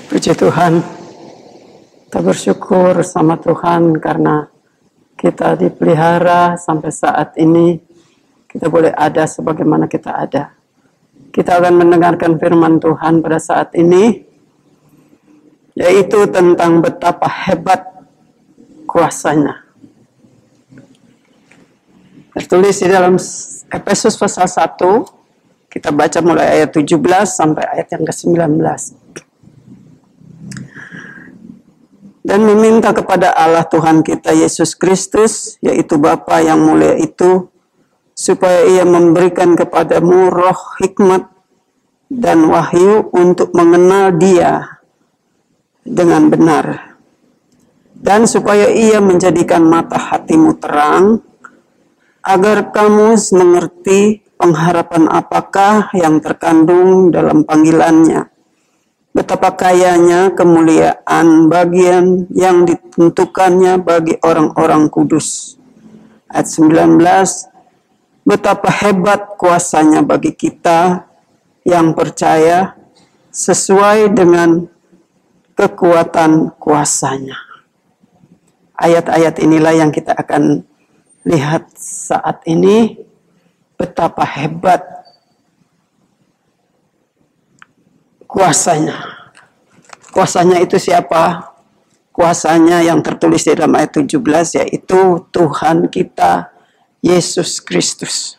Puji Tuhan, kita bersyukur sama Tuhan karena kita dipelihara sampai saat ini. Kita boleh ada sebagaimana kita ada. Kita akan mendengarkan firman Tuhan pada saat ini, yaitu tentang betapa hebat kuasanya. Tertulis di dalam Efesus pasal 1, kita baca mulai ayat 17 sampai ayat yang ke-19. Dan meminta kepada Allah Tuhan kita Yesus Kristus, yaitu Bapa yang mulia itu, supaya Ia memberikan kepadamu roh hikmat dan wahyu untuk mengenal Dia dengan benar. Dan supaya Ia menjadikan mata hatimu terang, agar kamu mengerti pengharapan apakah yang terkandung dalam panggilannya. Betapa kayanya kemuliaan bagian yang ditentukannya bagi orang-orang kudus. Ayat 19, betapa hebat kuasanya bagi kita yang percaya sesuai dengan kekuatan kuasanya. Ayat-ayat inilah yang kita akan lihat saat ini, betapa hebat kuasanya. Kuasanya itu siapa? Kuasanya yang tertulis di dalam ayat 17, yaitu Tuhan kita Yesus Kristus.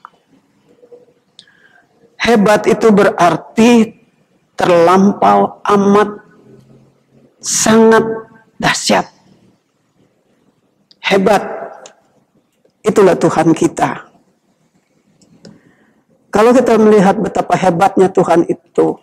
Hebat itu berarti terlampau amat, sangat dahsyat. Hebat, itulah Tuhan kita. Kalau kita melihat betapa hebatnya Tuhan itu,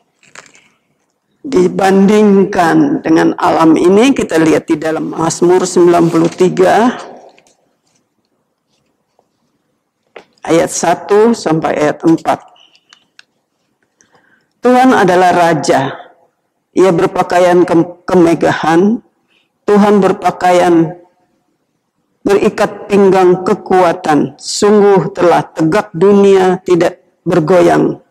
dibandingkan dengan alam ini, kita lihat di dalam Mazmur 93 ayat 1 sampai ayat 4. Tuhan adalah Raja, Ia berpakaian kemegahan, Tuhan berpakaian berikat pinggang kekuatan, sungguh telah tegak dunia tidak bergoyang.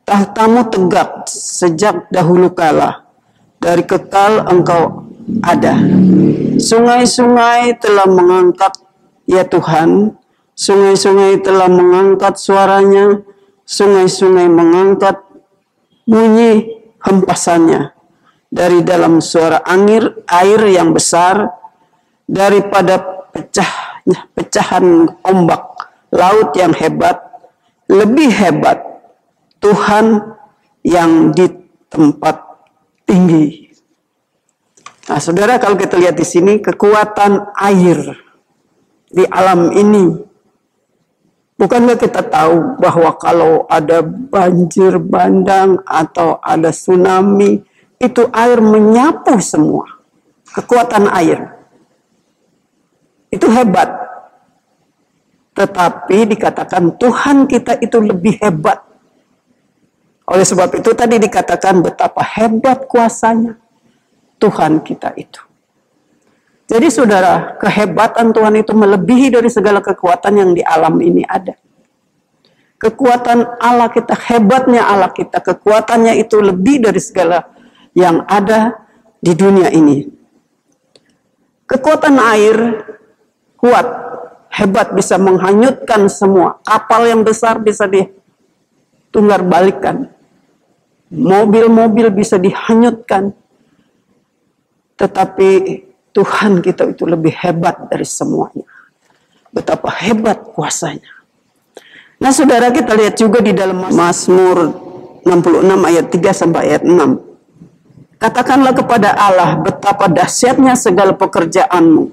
Tahtamu tegak sejak dahulu kala, dari kekal engkau ada. Sungai-sungai telah mengangkat, ya Tuhan, sungai-sungai telah mengangkat suaranya, sungai-sungai mengangkat bunyi hempasannya. Dari dalam suara air yang besar, daripada pecahan ombak laut yang hebat, lebih hebat Tuhan yang di tempat tinggi. Nah, saudara, kalau kita lihat di sini, kekuatan air di alam ini, bukankah kita tahu bahwa kalau ada banjir bandang atau ada tsunami, itu air menyapu semua. Kekuatan air itu hebat. Tetapi dikatakan Tuhan kita itu lebih hebat. Oleh sebab itu tadi dikatakan betapa hebat kuasanya Tuhan kita itu. Jadi saudara, kehebatan Tuhan itu melebihi dari segala kekuatan yang di alam ini ada. Kekuatan Allah kita, hebatnya Allah kita, kekuatannya itu lebih dari segala yang ada di dunia ini. Kekuatan air kuat, hebat, bisa menghanyutkan semua. Kapal yang besar bisa ditunggar balikan. Mobil-mobil bisa dihanyutkan. Tetapi Tuhan kita itu lebih hebat dari semuanya. Betapa hebat kuasanya. Nah saudara, kita lihat juga di dalam Mazmur 66 ayat 3 sampai ayat 6. Katakanlah kepada Allah, betapa dahsyatnya segala pekerjaanmu.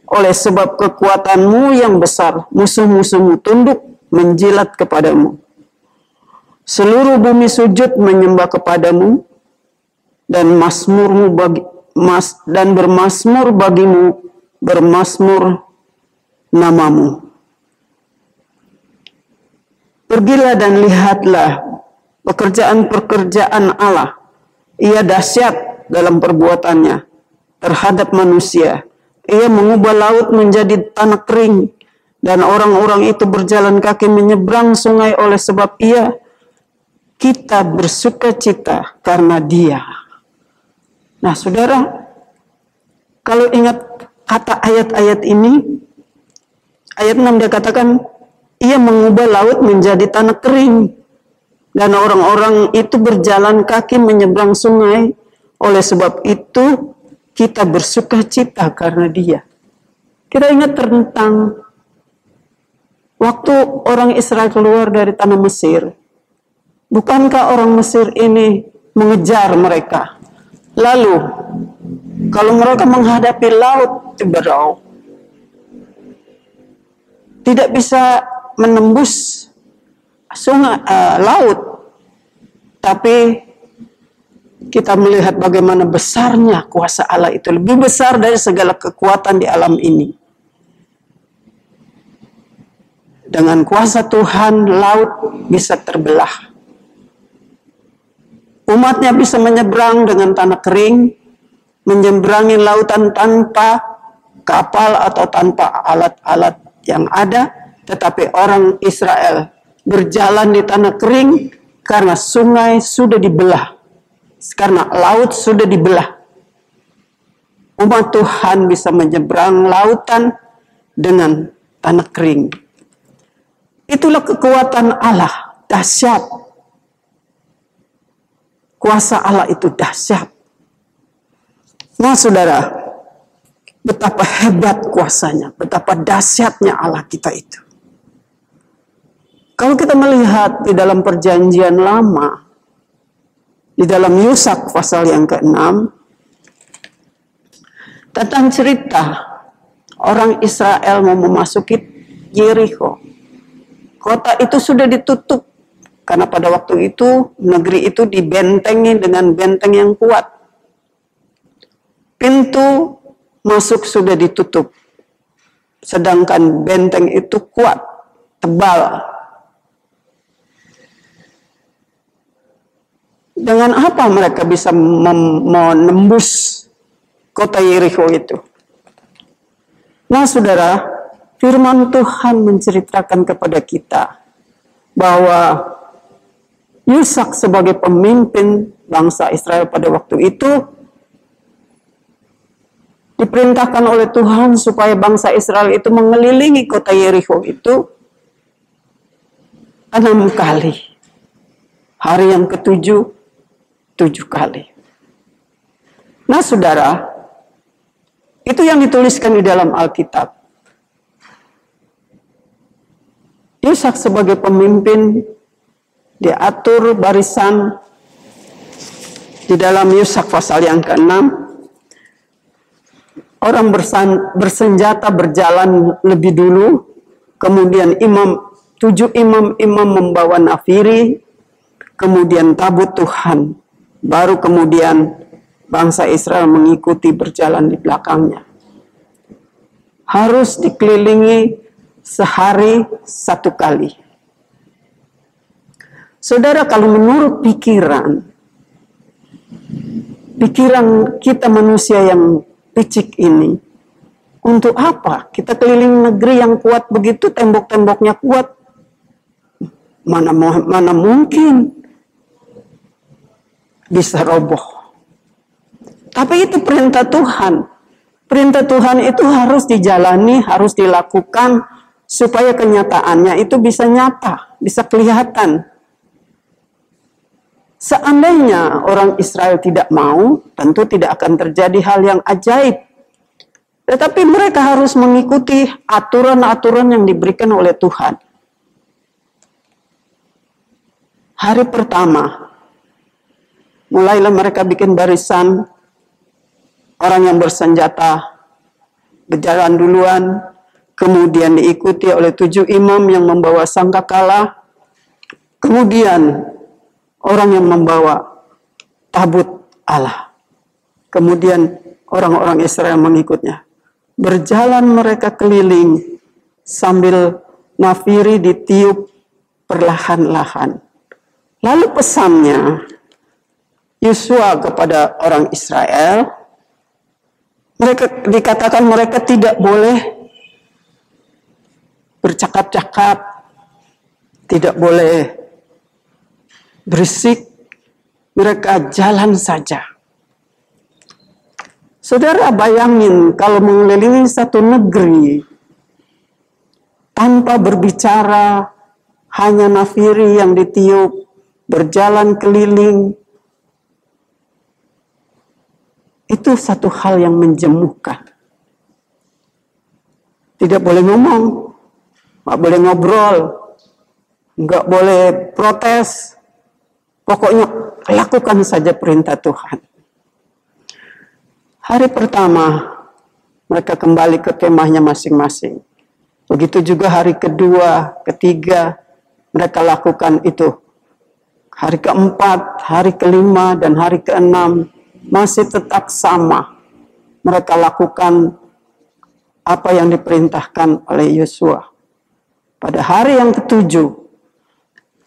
Oleh sebab kekuatanmu yang besar, musuh-musuhmu tunduk menjilat kepadamu. Seluruh bumi sujud menyembah kepadamu, dan bermasmur bagimu, bermasmur namamu. Pergilah dan lihatlah pekerjaan-pekerjaan Allah. Ia dahsyat dalam perbuatannya terhadap manusia. Ia mengubah laut menjadi tanah kering, dan orang-orang itu berjalan kaki menyeberang sungai. Oleh sebab kita bersuka cita karena Dia. Nah, saudara, kalau ingat kata ayat-ayat ini, ayat 6 dia katakan, ia mengubah laut menjadi tanah kering. Dan orang-orang itu berjalan kaki menyeberang sungai. Oleh sebab itu, kita bersuka cita karena dia. Kita ingat tentang waktu orang Israel keluar dari tanah Mesir. Bukankah orang Mesir ini mengejar mereka? Lalu, kalau mereka menghadapi laut Tiberau, tidak bisa menembus sungai, laut, tapi kita melihat bagaimana besarnya kuasa Allah itu, lebih besar dari segala kekuatan di alam ini. Dengan kuasa Tuhan, laut bisa terbelah. Umatnya bisa menyeberang dengan tanah kering, menyeberangi lautan tanpa kapal atau tanpa alat-alat yang ada, tetapi orang Israel berjalan di tanah kering karena sungai sudah dibelah, karena laut sudah dibelah. Umat Tuhan bisa menyeberang lautan dengan tanah kering. Itulah kekuatan Allah, dahsyat. Kuasa Allah itu dahsyat. Nah, saudara, betapa hebat kuasanya, betapa dahsyatnya Allah kita itu. Kalau kita melihat di dalam perjanjian lama, di dalam Yusak pasal yang ke-6, tentang cerita orang Israel mau memasuki Yeriko. Kota itu sudah ditutup, karena pada waktu itu negeri itu dibentengi dengan benteng yang kuat. Pintu masuk sudah ditutup, sedangkan benteng itu kuat, tebal. Dengan apa mereka bisa menembus kota Yeriko itu? Nah, saudara, firman Tuhan menceritakan kepada kita bahwa Yusak sebagai pemimpin bangsa Israel pada waktu itu diperintahkan oleh Tuhan supaya bangsa Israel itu mengelilingi kota Yeriko itu 6 kali. Hari yang ke-7, 7 kali. Nah, saudara, itu yang dituliskan di dalam Alkitab. Yusak sebagai pemimpin, diatur barisan di dalam Yusak pasal yang ke-6. Orang bersenjata berjalan lebih dulu, kemudian 7 imam membawa nafiri, kemudian tabut Tuhan. Baru kemudian bangsa Israel mengikuti berjalan di belakangnya. Harus dikelilingi sehari 1 kali. Saudara, kalau menurut pikiran kita manusia yang picik ini, untuk apa kita keliling negeri yang kuat begitu, tembok-temboknya kuat? Mana mungkin bisa roboh. Tapi itu perintah Tuhan. Perintah Tuhan itu harus dijalani, harus dilakukan supaya kenyataannya itu bisa nyata, bisa kelihatan. Seandainya orang Israel tidak mau, tentu tidak akan terjadi hal yang ajaib. Tetapi mereka harus mengikuti aturan-aturan yang diberikan oleh Tuhan. Hari pertama, mulailah mereka bikin barisan, orang yang bersenjata berjalan duluan, kemudian diikuti oleh 7 imam yang membawa sangkakala, kemudian orang yang membawa tabut Allah, kemudian orang-orang Israel mengikutnya. Berjalan mereka keliling sambil nafiri ditiup perlahan-lahan. Lalu pesannya Yosua kepada orang Israel, mereka dikatakan mereka tidak boleh bercakap-cakap, tidak boleh berisik, mereka jalan saja. Saudara bayangin kalau mengelilingi satu negeri tanpa berbicara, hanya nafiri yang ditiup, berjalan keliling. Itu satu hal yang menjemukan. Tidak boleh ngomong, nggak boleh ngobrol, nggak boleh protes. Pokoknya lakukan saja perintah Tuhan. Hari pertama, mereka kembali ke kemahnya masing-masing. Begitu juga hari kedua, ketiga, mereka lakukan itu. Hari keempat, hari kelima, dan hari keenam masih tetap sama. Mereka lakukan apa yang diperintahkan oleh Yosua. Pada hari yang ketujuh,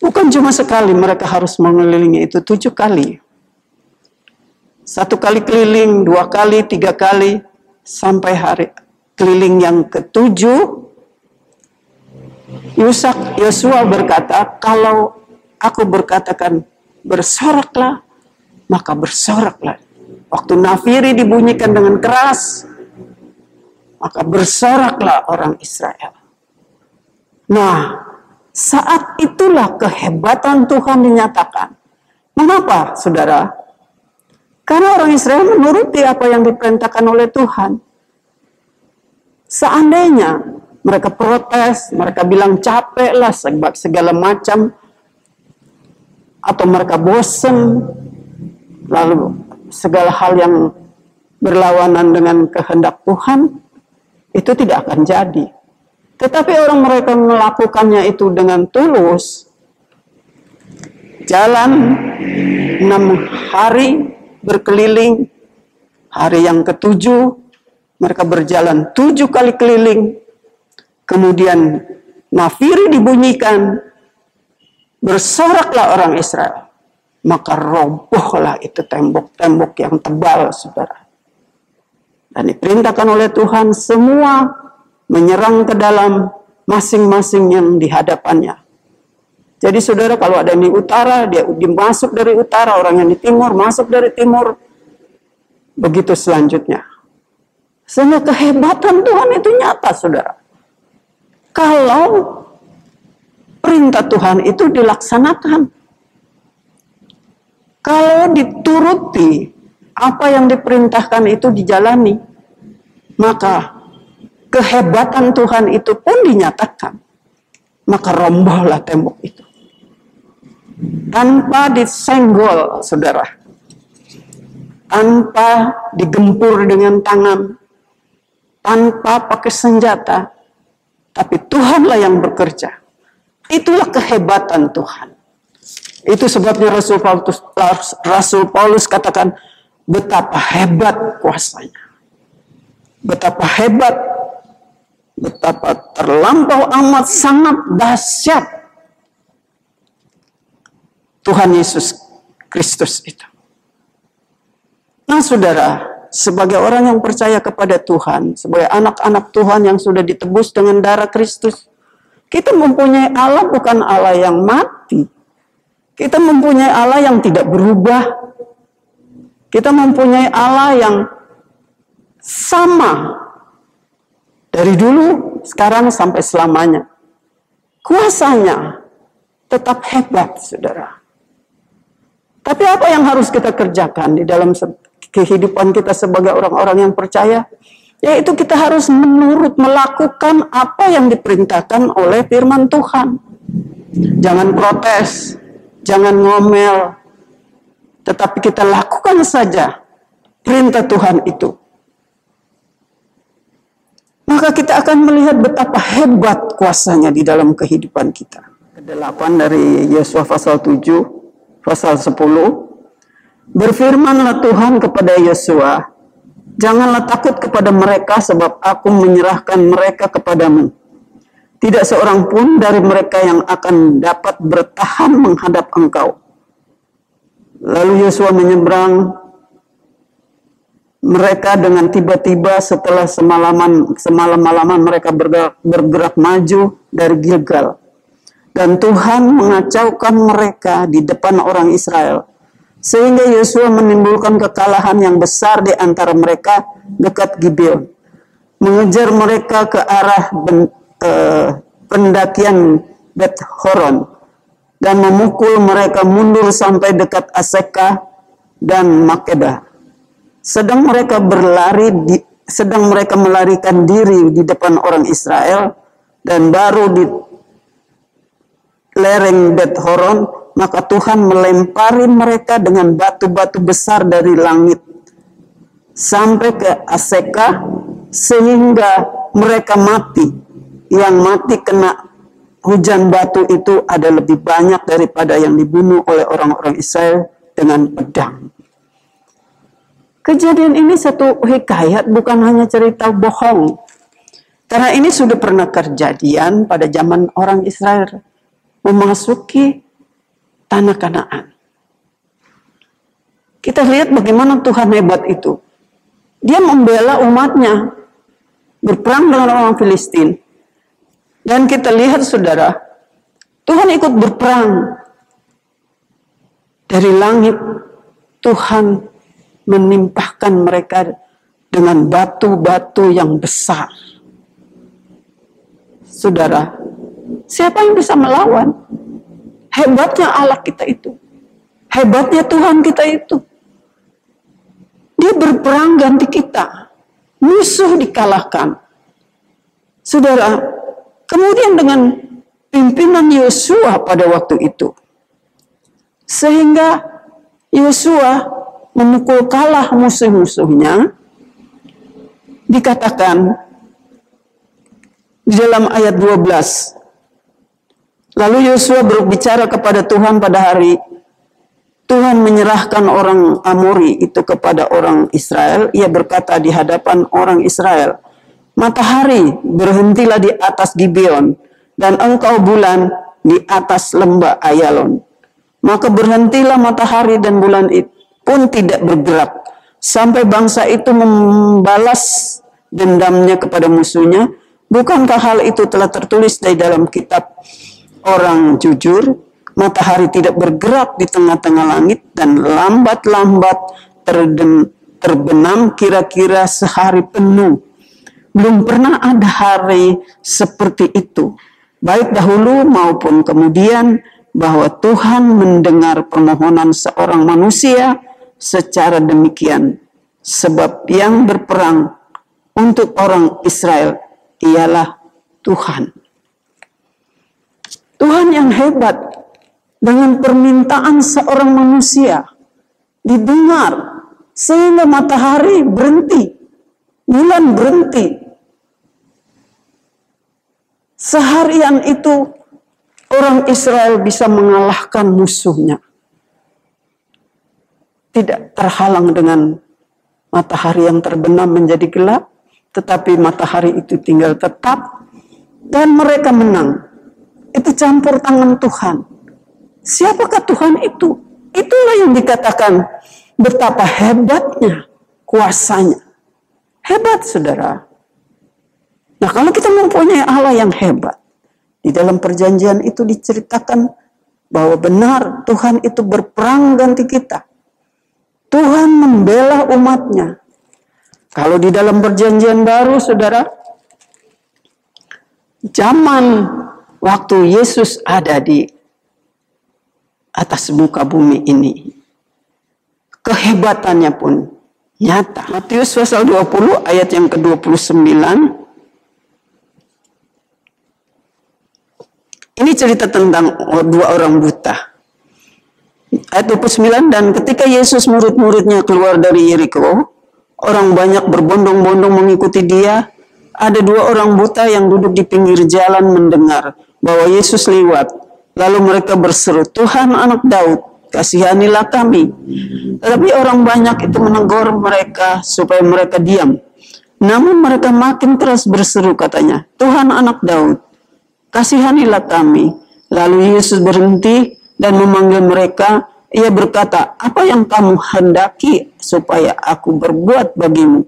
bukan cuma sekali mereka harus mengelilingi itu, 7 kali. 1 kali keliling, 2 kali, 3 kali, sampai hari keliling yang ketujuh, Yosua berkata, kalau aku berkatakan bersoraklah, maka bersoraklah. Waktu nafiri dibunyikan dengan keras, maka bersoraklah orang Israel. Nah, saat itulah kehebatan Tuhan dinyatakan. Mengapa, saudara? Karena orang Israel menuruti apa yang diperintahkan oleh Tuhan. Seandainya mereka protes, mereka bilang capek lah, segala macam, atau mereka bosan, lalu segala hal yang berlawanan dengan kehendak Tuhan, itu tidak akan jadi. Tetapi orang mereka melakukannya itu dengan tulus, jalan 6 hari, berkeliling. Hari yang ketujuh mereka berjalan 7 kali keliling. Kemudian nafiri dibunyikan, bersoraklah orang Israel, maka robohlah itu tembok-tembok yang tebal, saudara. Dan diperintahkan oleh Tuhan semua menyerang ke dalam masing-masing yang di hadapannya. Jadi saudara, kalau ada yang di utara, dia masuk dari utara, orang yang di timur masuk dari timur. Begitu selanjutnya. Sehingga kehebatan Tuhan itu nyata, saudara. Kalau perintah Tuhan itu dilaksanakan. Kalau dituruti, apa yang diperintahkan itu dijalani, maka kehebatan Tuhan itu pun dinyatakan. Maka robohlah tembok itu. Tanpa disenggol, saudara. Tanpa digempur dengan tangan. Tanpa pakai senjata. Tapi Tuhanlah yang bekerja. Itulah kehebatan Tuhan. Itu sebabnya Rasul Paulus katakan, betapa hebat kuasanya. Betapa hebat. Betapa terlampau amat sangat dahsyat Tuhan Yesus Kristus itu. Nah saudara, sebagai orang yang percaya kepada Tuhan, sebagai anak-anak Tuhan yang sudah ditebus dengan darah Kristus, kita mempunyai Allah bukan Allah yang mati. Kita mempunyai Allah yang tidak berubah. Kita mempunyai Allah yang sama dari dulu, sekarang, sampai selamanya. Kuasanya tetap hebat, saudara. Tapi apa yang harus kita kerjakan di dalam kehidupan kita sebagai orang-orang yang percaya? Yaitu kita harus melakukan apa yang diperintahkan oleh firman Tuhan. Jangan protes, jangan ngomel, tetapi kita lakukan saja perintah Tuhan itu. Maka kita akan melihat betapa hebat kuasanya di dalam kehidupan kita. Ke-8 dari Yosua pasal 7, pasal 10. Berfirmanlah Tuhan kepada Yosua, janganlah takut kepada mereka sebab aku menyerahkan mereka kepadamu. Tidak seorang pun dari mereka yang akan dapat bertahan menghadap engkau. Lalu Yosua menyeberang mereka dengan tiba-tiba setelah semalam-malaman mereka bergerak maju dari Gilgal. Dan Tuhan mengacaukan mereka di depan orang Israel. sehingga Yosua menimbulkan kekalahan yang besar di antara mereka dekat Gibeon, mengejar mereka ke arah pendakian Bet Horon dan memukul mereka mundur sampai dekat Aseka dan Makeda. Sedang mereka melarikan diri di depan orang Israel, dan baru di lereng Bet Horon, maka Tuhan melempari mereka dengan batu-batu besar dari langit sampai ke Aseka, sehingga mereka mati. Yang mati kena hujan batu itu ada lebih banyak daripada yang dibunuh oleh orang-orang Israel dengan pedang. Kejadian ini satu hikayat, bukan hanya cerita bohong. Karena ini sudah pernah kejadian pada zaman orang Israel memasuki tanah Kanaan. Kita lihat bagaimana Tuhan hebat itu. Dia membela umatnya berperang dengan orang Filistin. Dan kita lihat saudara, Tuhan ikut berperang. Dari langit Tuhan menimpahkan mereka dengan batu-batu yang besar. Saudara, siapa yang bisa melawan? Hebatnya Allah kita itu. Hebatnya Tuhan kita itu. Dia berperang ganti kita. Musuh dikalahkan. Saudara, kemudian dengan pimpinan Yosua pada waktu itu, sehingga Yosua memukul kalah musuh-musuhnya, dikatakan di dalam ayat 12, lalu Yosua berbicara kepada Tuhan pada hari Tuhan menyerahkan orang Amori itu kepada orang Israel. Ia berkata di hadapan orang Israel, matahari berhentilah di atas Gibeon, dan engkau bulan di atas lembah Ayalon. Maka berhentilah matahari dan bulan itu pun tidak bergerak, sampai bangsa itu membalas dendamnya kepada musuhnya. Bukankah hal itu telah tertulis di dalam kitab orang jujur? Matahari tidak bergerak di tengah-tengah langit, dan lambat-lambat terbenam kira-kira sehari penuh. Belum pernah ada hari seperti itu, baik dahulu maupun kemudian, bahwa Tuhan mendengar permohonan seorang manusia secara demikian. Sebab yang berperang untuk orang Israel ialah Tuhan. Tuhan yang hebat, dengan permintaan seorang manusia didengar, sehingga matahari berhenti, bulan berhenti. Seharian itu orang Israel bisa mengalahkan musuhnya. Tidak terhalang dengan matahari yang terbenam menjadi gelap, tetapi matahari itu tinggal tetap dan mereka menang. Itu campur tangan Tuhan. Siapakah Tuhan itu? Itulah yang dikatakan betapa hebatnya kuasanya. Hebat, saudara. Nah, kalau kita mempunyai Allah yang hebat, di dalam perjanjian itu diceritakan bahwa benar Tuhan itu berperang ganti kita. Tuhan membela umatnya. Kalau di dalam perjanjian baru, saudara, zaman waktu Yesus ada di atas muka bumi ini, kehebatannya pun nyata. Matius pasal 20 ayat yang ke-29. Ini cerita tentang dua orang buta. Ayat 29, dan ketika Yesus murid-muridnya keluar dari Yeriko, orang banyak berbondong-bondong mengikuti dia. Ada dua orang buta yang duduk di pinggir jalan mendengar bahwa Yesus lewat. Lalu mereka berseru, Tuhan anak Daud, kasihanilah kami. Tetapi orang banyak itu menegur mereka supaya mereka diam. Namun mereka makin terus berseru, katanya, Tuhan anak Daud, kasihanilah kami. Lalu Yesus berhenti dan memanggil mereka. Ia berkata, apa yang kamu hendaki supaya aku berbuat bagimu?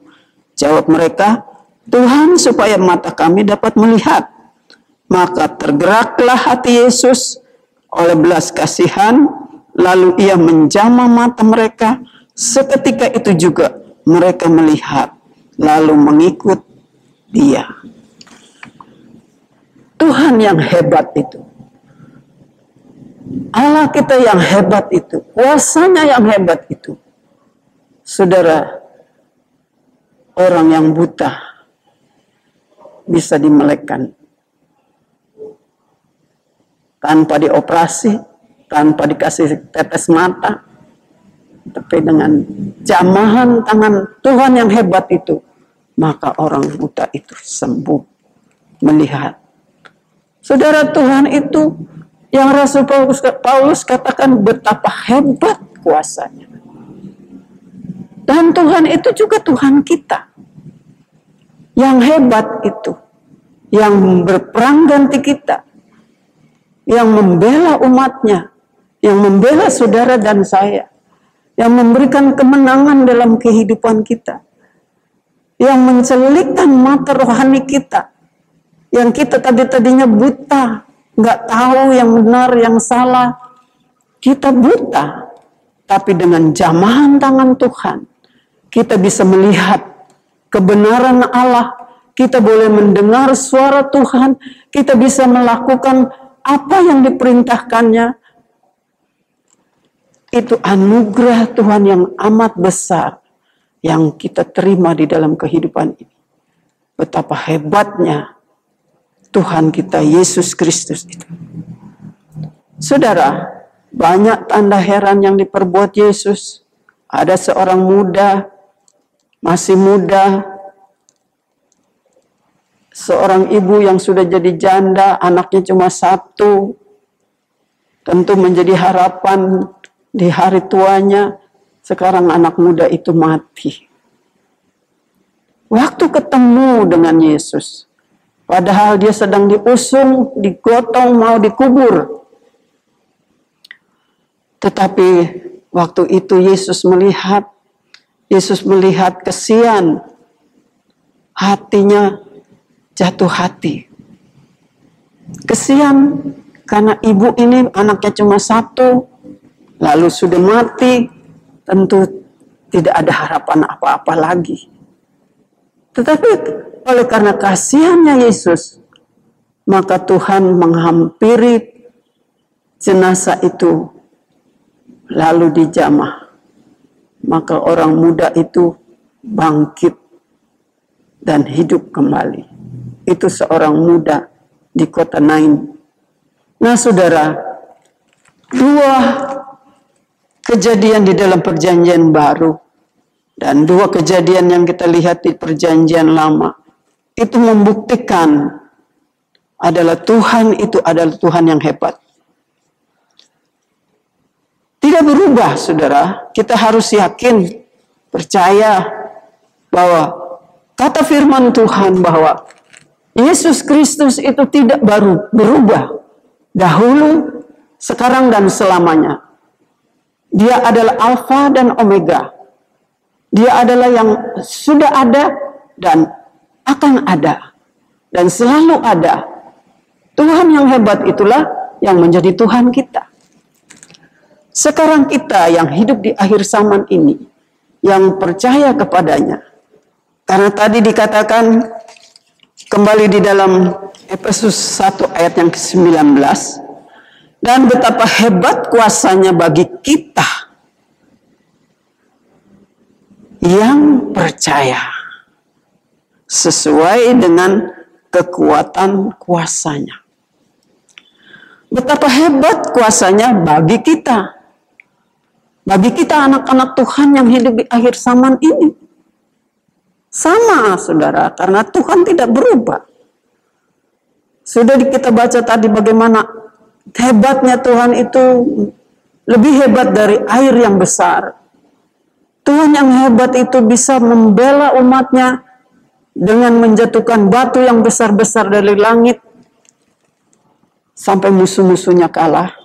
Jawab mereka, Tuhan, supaya mata kami dapat melihat. Maka tergeraklah hati Yesus oleh belas kasihan, lalu ia menjamah mata mereka. Seketika itu juga mereka melihat, lalu mengikut dia. Tuhan yang hebat itu, Allah kita yang hebat itu, kuasanya yang hebat itu. Saudara, orang yang buta bisa dimelekkan tanpa dioperasi, tanpa dikasih tetes mata, tapi dengan jamahan tangan Tuhan yang hebat itu, maka orang buta itu sembuh, melihat. Saudara, Tuhan itu yang Rasul Paulus katakan betapa hebat kuasanya. Dan Tuhan itu juga Tuhan kita. Yang hebat itu, yang berperang ganti kita, yang membela umatnya, yang membela saudara dan saya, yang memberikan kemenangan dalam kehidupan kita, yang mencelikkan mata rohani kita, yang kita tadinya buta, nggak tahu yang benar, yang salah, kita buta, tapi dengan jamahan tangan Tuhan, kita bisa melihat kebenaran Allah, kita boleh mendengar suara Tuhan, kita bisa melakukan apa yang diperintahkannya. Itu anugerah Tuhan yang amat besar yang kita terima di dalam kehidupan ini. Betapa hebatnya Tuhan kita Yesus Kristus itu. Saudara, banyak tanda heran yang diperbuat Yesus. Ada seorang muda, masih muda, seorang ibu yang sudah jadi janda, anaknya cuma satu, tentu menjadi harapan di hari tuanya. Sekarang anak muda itu mati. Waktu ketemu dengan Yesus, padahal dia sedang diusung, digotong, mau dikubur. Tetapi waktu itu Yesus melihat kesian, hatinya jatuh hati. Kesian karena ibu ini anaknya cuma satu, lalu sudah mati, tentu tidak ada harapan apa-apa lagi. Tetapi oleh karena kasihannya Yesus, maka Tuhan menghampiri jenazah itu, lalu dijamah. Maka orang muda itu bangkit dan hidup kembali. Itu seorang muda di kota Nain. Nah saudara, dua kejadian di dalam perjanjian baru dan dua kejadian yang kita lihat di perjanjian lama itu membuktikan adalah Tuhan itu adalah Tuhan yang hebat. Tidak berubah, saudara. Kita harus yakin, percaya bahwa kata firman Tuhan bahwa Yesus Kristus itu tidak baru berubah. Dahulu, sekarang, dan selamanya. Dia adalah Alfa dan Omega. Dia adalah yang sudah ada dan akan ada. Dan selalu ada. Tuhan yang hebat itulah yang menjadi Tuhan kita. Sekarang kita yang hidup di akhir zaman ini, yang percaya kepadanya. Karena tadi dikatakan, kembali di dalam Efesus 1 ayat yang ke-19, dan betapa hebat kuasanya bagi kita yang percaya, sesuai dengan kekuatan kuasanya. Betapa hebat kuasanya bagi kita. Bagi kita anak-anak Tuhan yang hidup di akhir zaman ini. Sama saudara, karena Tuhan tidak berubah. Sudah kita baca tadi bagaimana hebatnya Tuhan itu lebih hebat dari air yang besar. Tuhan yang hebat itu bisa membela umatnya dengan menjatuhkan batu yang besar-besar dari langit. Sampai musuh-musuhnya kalah.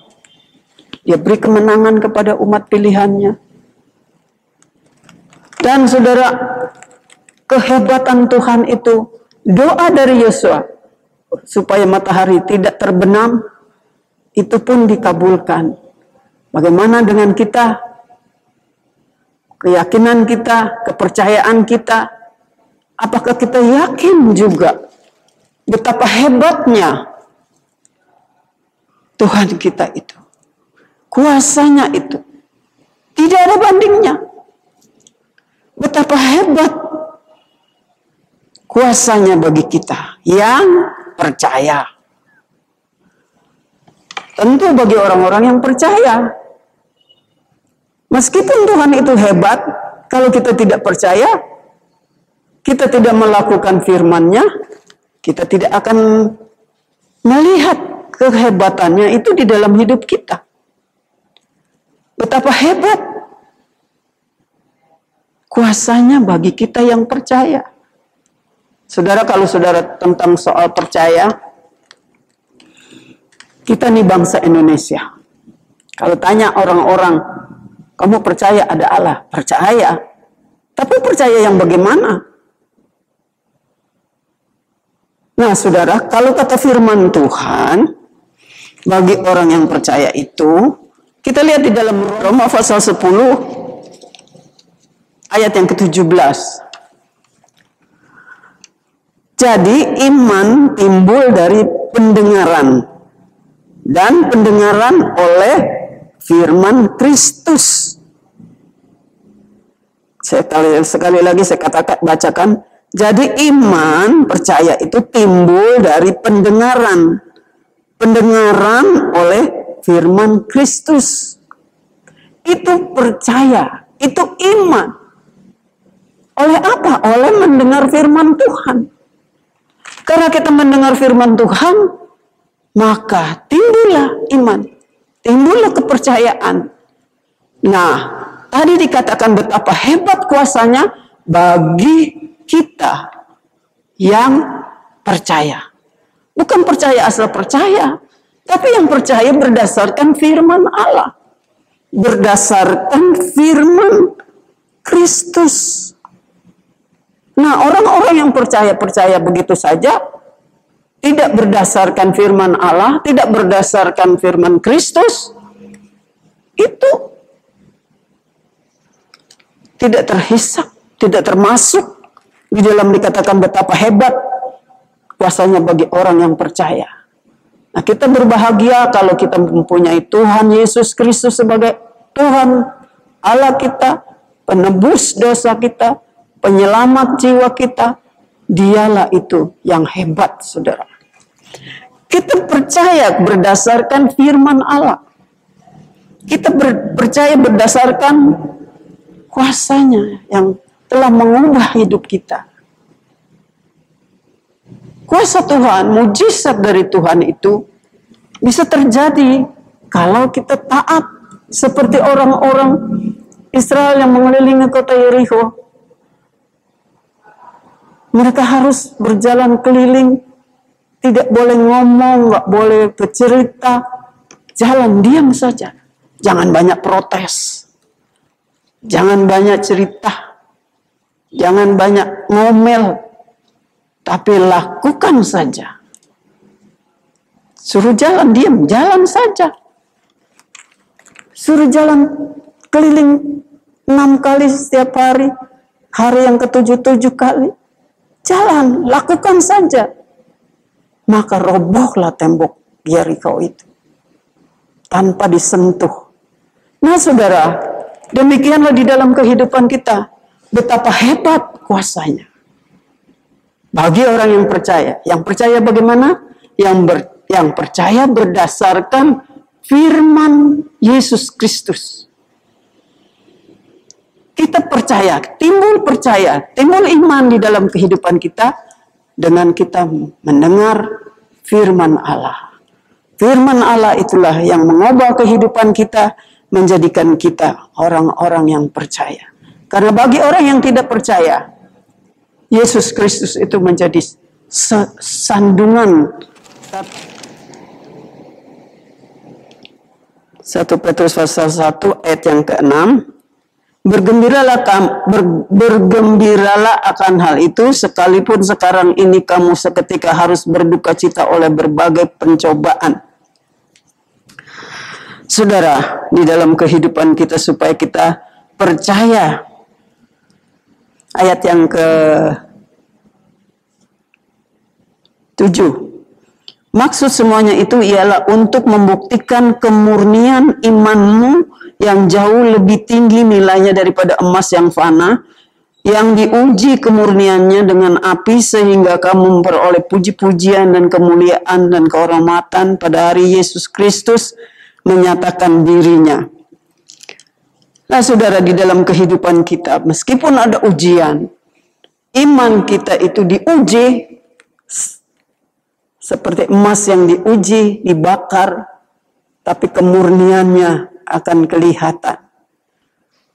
Dia beri kemenangan kepada umat pilihannya. Dan saudara, kehebatan Tuhan itu, doa dari Yosua supaya matahari tidak terbenam, itu pun dikabulkan. Bagaimana dengan kita? Keyakinan kita, kepercayaan kita. Apakah kita yakin juga betapa hebatnya Tuhan kita itu? Kuasanya itu tidak ada bandingnya. Betapa hebat kuasanya bagi kita yang percaya. Tentu bagi orang-orang yang percaya. Meskipun Tuhan itu hebat, kalau kita tidak percaya, kita tidak melakukan firman-Nya, kita tidak akan melihat kehebatannya itu di dalam hidup kita. Betapa hebat kuasanya bagi kita yang percaya. Saudara, kalau saudara tentang soal percaya, kita nih bangsa Indonesia. Kalau tanya orang-orang, kamu percaya ada Allah? Percaya. Tapi percaya yang bagaimana? Nah, saudara, kalau kata firman Tuhan, bagi orang yang percaya itu, kita lihat di dalam Roma pasal 10, ayat yang ke-17. Jadi iman timbul dari pendengaran, dan pendengaran oleh firman Kristus. Sekali lagi saya bacakan. Jadi iman, percaya itu timbul dari pendengaran. Pendengaran oleh firman Kristus. Itu percaya, itu iman. Oleh apa? Oleh mendengar firman Tuhan. Karena kita mendengar firman Tuhan, maka timbullah iman. Timbullah kepercayaan. Nah, tadi dikatakan betapa hebat kuasanya bagi kita yang percaya. Bukan percaya asal percaya, tapi yang percaya berdasarkan firman Allah. Berdasarkan firman Kristus. Nah, orang-orang yang percaya begitu saja, tidak berdasarkan firman Allah, tidak berdasarkan firman Kristus, itu tidak terhisap, tidak termasuk di dalam dikatakan betapa hebat kuasanya bagi orang yang percaya. Nah, kita berbahagia kalau kita mempunyai Tuhan Yesus Kristus sebagai Tuhan Allah kita, penebus dosa kita, penyelamat jiwa kita. Dialah itu yang hebat, saudara. Kita percaya berdasarkan firman Allah. Kita percaya berdasarkan kuasanya yang telah mengubah hidup kita. Kuasa Tuhan, mujizat dari Tuhan itu bisa terjadi kalau kita taat seperti orang-orang Israel yang mengelilingi kota Yeriko. Mereka harus berjalan keliling, tidak boleh ngomong, nggak boleh bercerita, jalan diam saja. Jangan banyak protes, jangan banyak cerita, jangan banyak ngomel, tapi lakukan saja. Suruh jalan diam, jalan saja. Suruh jalan keliling 6 kali setiap hari, hari yang ke-7 kali. Jalan, lakukan saja. Maka robohlah tembok Yeriko itu. Tanpa disentuh. Nah, saudara, demikianlah di dalam kehidupan kita. Betapa hebat kuasanya. Bagi orang yang percaya. Yang percaya bagaimana? Yang percaya berdasarkan firman Yesus Kristus. Kita percaya, timbul iman di dalam kehidupan kita dengan kita mendengar firman Allah. Firman Allah itulah yang mengubah kehidupan kita, menjadikan kita orang-orang yang percaya. Karena bagi orang yang tidak percaya, Yesus Kristus itu menjadi sandungan. 1 Petrus pasal 1 ayat yang ke-6. Bergembiralah akan hal itu, sekalipun sekarang ini kamu seketika harus berduka cita oleh berbagai pencobaan. Saudara, di dalam kehidupan kita supaya kita percaya, ayat yang ke-7. Maksud semuanya itu ialah untuk membuktikan kemurnian imanmu yang jauh lebih tinggi nilainya daripada emas yang fana, yang diuji kemurniannya dengan api sehingga kamu memperoleh puji-pujian dan kemuliaan dan kehormatan pada hari Yesus Kristus menyatakan dirinya. Nah saudara, di dalam kehidupan kita, meskipun ada ujian, iman kita itu diuji seperti emas yang diuji, dibakar, tapi kemurniannya akan kelihatan.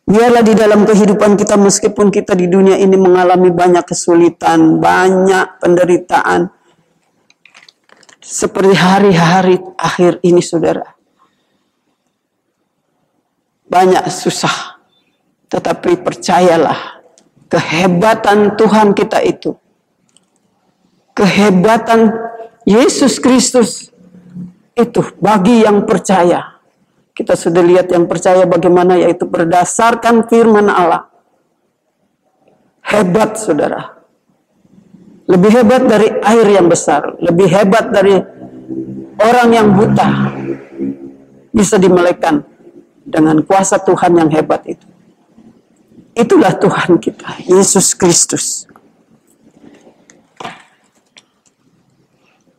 Biarlah di dalam kehidupan kita, meskipun kita di dunia ini mengalami banyak kesulitan, banyak penderitaan, seperti hari-hari akhir ini saudara, banyak susah, tetapi percayalah, kehebatan Tuhan kita itu, kehebatan Yesus Kristus itu bagi yang percaya. Kita sudah lihat yang percaya bagaimana, yaitu berdasarkan firman Allah. Hebat saudara. Lebih hebat dari air yang besar. Lebih hebat dari orang yang buta. Bisa dimelekkan dengan kuasa Tuhan yang hebat itu. Itulah Tuhan kita, Yesus Kristus.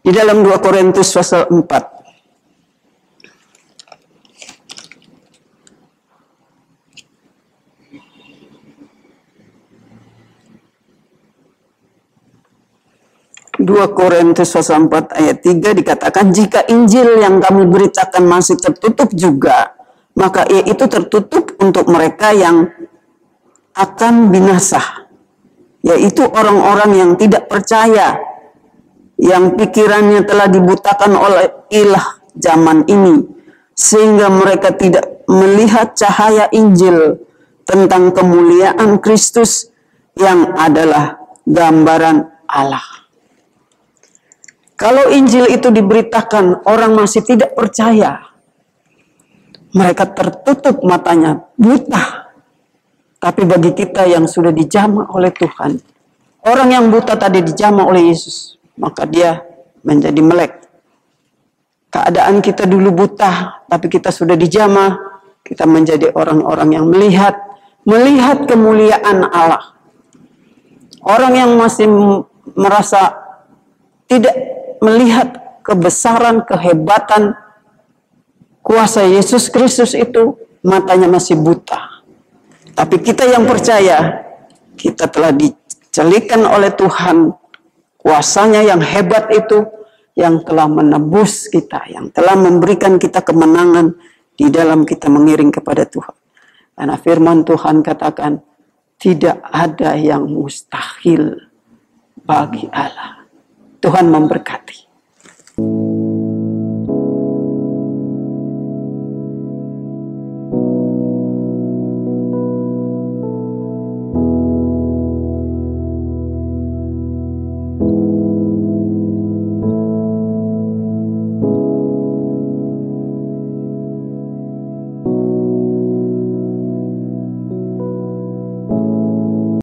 Di dalam 2 Korintus pasal 4. Korintus pasal 4 ayat 3 dikatakan, jika Injil yang kami beritakan masih tertutup juga, maka ia itu tertutup untuk mereka yang akan binasa, yaitu orang-orang yang tidak percaya, yang pikirannya telah dibutakan oleh ilah zaman ini, sehingga mereka tidak melihat cahaya Injil tentang kemuliaan Kristus yang adalah gambaran Allah. Kalau Injil itu diberitakan, orang masih tidak percaya. Mereka tertutup matanya, buta. Tapi bagi kita yang sudah dijamah oleh Tuhan, orang yang buta tadi dijamah oleh Yesus, maka dia menjadi melek. Keadaan kita dulu buta, tapi kita sudah dijamah, kita menjadi orang-orang yang melihat kemuliaan Allah. Orang yang masih merasa tidak melihat kebesaran, kehebatan kuasa Yesus Kristus itu, matanya masih buta. Tapi kita yang percaya, kita telah dicelikan oleh Tuhan, kuasanya yang hebat itu, yang telah menebus kita, yang telah memberikan kita kemenangan di dalam kita mengiring kepada Tuhan. Karena firman Tuhan katakan, tidak ada yang mustahil bagi Allah. Tuhan memberkati.